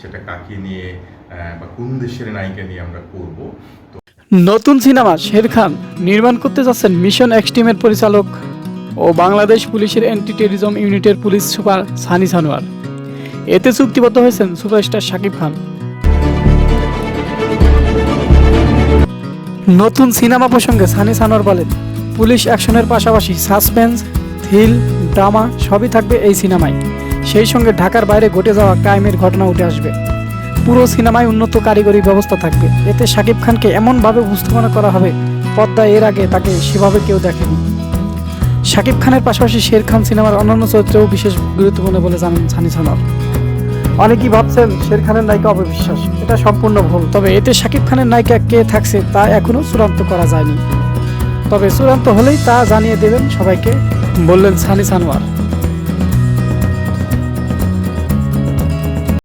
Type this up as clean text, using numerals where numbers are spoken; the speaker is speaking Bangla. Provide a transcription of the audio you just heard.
সেটা কাকে নিয়ে বা কোন দেশের নায়িকা নিয়ে আমরা করব। তো নতুন সিনেমা শের খান নির্মাণ করতে যাচ্ছেন মিশন এক্স টিমের পরিচালক ও বাংলাদেশ পুলিশের অ্যান্টি টেররিজম ইউনিটের পুলিশ সুপার সানি সানোয়ার। এতে চুক্তিবদ্ধ হয়েছেন সুপারস্টার শাকিব খান। নতুন সিনেমা প্রসঙ্গে সানি সানোয়ার বলেন, পুলিশ অ্যাকশনের পাশাপাশি সাসপেন্স, থ্রিল, ড্রামা সবই থাকবে এই সিনেমায়। সেই সঙ্গে ঢাকার বাইরে ঘটে যাওয়া ক্রাইমের ঘটনা উঠে আসবে। পুরো সিনেমায় উন্নত কারিগরি ব্যবস্থা থাকবে। এতে শাকিব খানকে এমনভাবে উপস্থাপনা করা হবে, পর্দায় এর আগে তাকে সেভাবে কেউ দেখেনি। শাকিব খানের পাশাপাশি শের খান সিনেমার অন্যান্য চরিত্রেও বিশেষ গুরুত্বপূর্ণ বলে জানান সানি সানোয়ার। অনেকেই ভাবছেন শের খানের নায়িকা অবিশ্বাস, এটা সম্পূর্ণ ভুল। তবে এতে শাকিব খানের নায়িকা কে থাকছে তা এখনও চূড়ান্ত করা যায়নি। তবে চূড়ান্ত হলেই তা জানিয়ে দেবেন সবাইকে, বললেন সানি সানোয়ার।